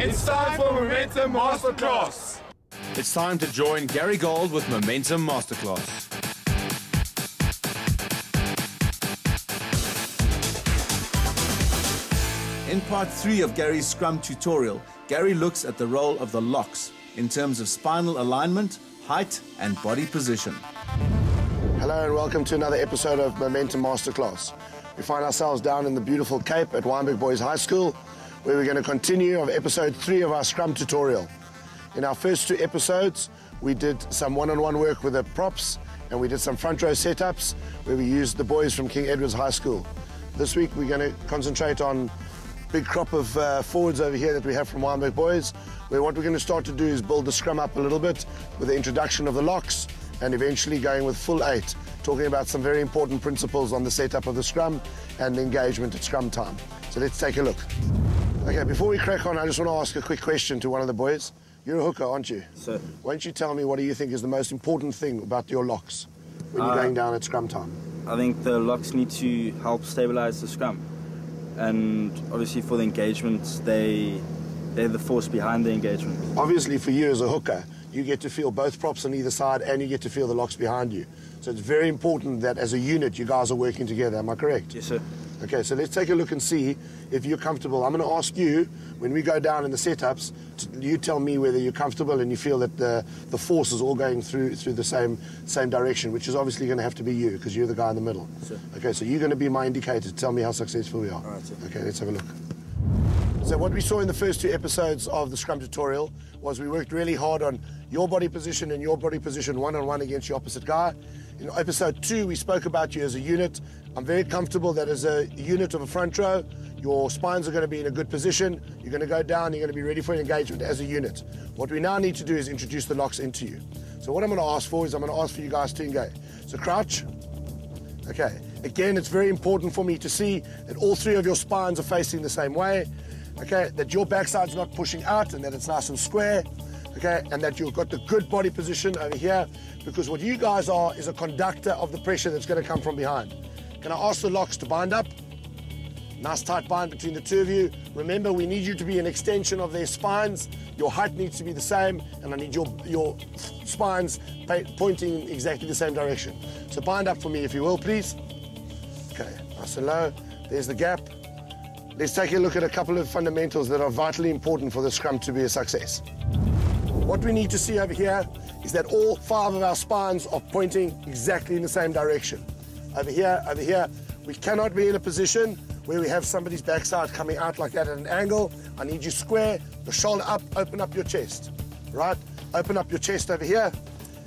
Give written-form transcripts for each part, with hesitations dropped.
It's time for Momentum Masterclass. It's time to join Gary Gold with Momentum Masterclass. In part 3 of Gary's Scrum tutorial, Gary looks at the role of the locks in terms of spinal alignment, height and body position. Hello and welcome to another episode of Momentum Masterclass. We find ourselves down in the beautiful Cape at Wynberg Boys High School, where we're going to continue of episode 3 of our Scrum tutorial. In our first 2 episodes, we did some one-on-one work with the props and we did some front row setups where we used the boys from King Edward's High School. This week we're going to concentrate on big crop of forwards over here that we have from Wynberg Boys, where what we're going to start to do is build the scrum up a little bit with the introduction of the locks and eventually going with full 8, talking about some very important principles on the setup of the scrum and the engagement at scrum time. So let's take a look. Okay, before we crack on, I just want to ask a quick question to one of the boys. You're a hooker, aren't you? Sir. Why don't you tell me what do you think is the most important thing about your locks when you're going down at scrum time? I think the locks need to help stabilize the scrum. And obviously for the engagement, they're the force behind the engagement. Obviously for you as a hooker, you get to feel both props on either side and you get to feel the locks behind you. So it's very important that as a unit you guys are working together, am I correct? Yes, sir. Okay, so let's take a look and see if you're comfortable. I'm going to ask you, when we go down in the setups, you tell me whether you're comfortable and you feel that the force is all going through the same direction, which is obviously going to have to be you, because you're the guy in the middle. Sir. Okay, so you're going to be my indicator to tell me how successful we are. All right, sir. Okay, let's have a look. So what we saw in the first 2 episodes of the Scrum tutorial was we worked really hard on your body position and your body position one-on-one against your opposite guy. In episode 2, we spoke about you as a unit. I'm very comfortable that as a unit of a front row, your spines are going to be in a good position. You're going to go down, you're going to be ready for an engagement as a unit. What we now need to do is introduce the locks into you. So what I'm going to ask for is I'm going to ask for you guys to engage. So crouch. Okay. Again, it's very important for me to see that all 3 of your spines are facing the same way. Okay, that your backside's not pushing out and that it's nice and square. Okay, and that you've got the good body position over here, because what you guys are is a conductor of the pressure that's going to come from behind. Can I ask the locks to bind up? Nice tight bind between the 2 of you. Remember, we need you to be an extension of their spines. Your height needs to be the same, and I need your spines pointing in exactly the same direction. So bind up for me, if you will, please. Okay, nice and low. There's the gap. Let's take a look at a couple of fundamentals that are vitally important for the scrum to be a success. What we need to see over here is that all 5 of our spines are pointing exactly in the same direction. Over here, we cannot be in a position where we have somebody's backside coming out like that at an angle. I need you square, the shoulder up, open up your chest, right? Open up your chest over here,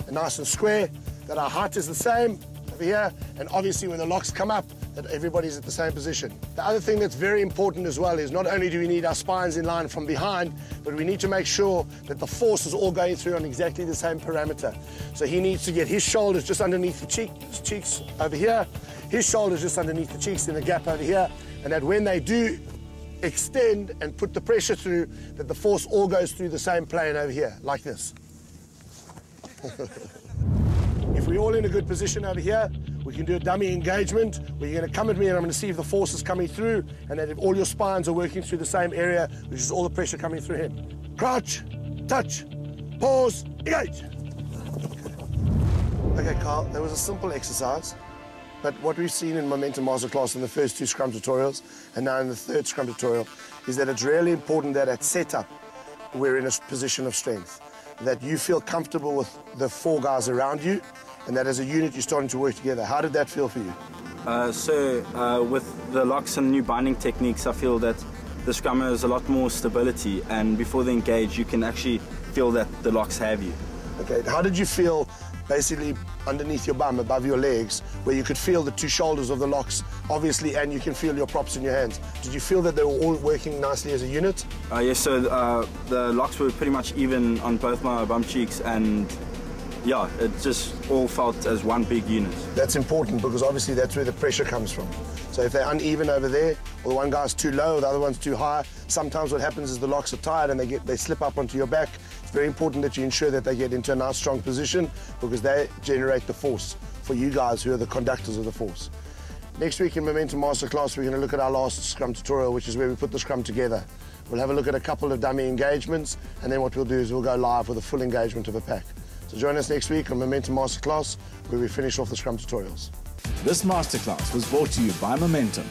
and nice and square, that our height is the same over here, and obviously when the locks come up, that everybody's at the same position. The other thing that's very important as well is not only do we need our spines in line from behind, but we need to make sure that the force is all going through on exactly the same parameter. So he needs to get his shoulders just underneath the cheeks over here, his shoulders just underneath the cheeks in the gap over here, and that when they do extend and put the pressure through, that the force all goes through the same plane over here, like this. If we're all in a good position over here, we can do a dummy engagement where you're going to come at me and I'm going to see if the force is coming through and that if all your spines are working through the same area, which is all the pressure coming through him. Crouch, touch, pause, engage. Okay, Carl, that was a simple exercise, but what we've seen in Momentum Masterclass in the first 2 Scrum tutorials and now in the 3rd Scrum tutorial is that it's really important that at setup we're in a position of strength, that you feel comfortable with the 4 guys around you, and that as a unit you're starting to work together. How did that feel for you? With the locks and new binding techniques, I feel that the scrum has a lot more stability, and before they engage, you can actually feel that the locks have you. Okay, how did you feel basically underneath your bum, above your legs, where you could feel the 2 shoulders of the locks, obviously, and you can feel your props in your hands? Did you feel that they were all working nicely as a unit? Yes, so the locks were pretty much even on both my bum cheeks, and yeah, it just all felt as one big unit. That's important because obviously that's where the pressure comes from. So if they're uneven over there, or the one guy's too low, the other one's too high, sometimes what happens is the locks are tired and they slip up onto your back. It's very important that you ensure that they get into a nice strong position because they generate the force for you guys who are the conductors of the force. Next week in Momentum Masterclass, we're going to look at our last Scrum tutorial, which is where we put the Scrum together. We'll have a look at a couple of dummy engagements, and then what we'll do is we'll go live with a full engagement of a pack. So join us next week on Momentum Masterclass, where we finish off the Scrum tutorials. This masterclass was brought to you by Momentum.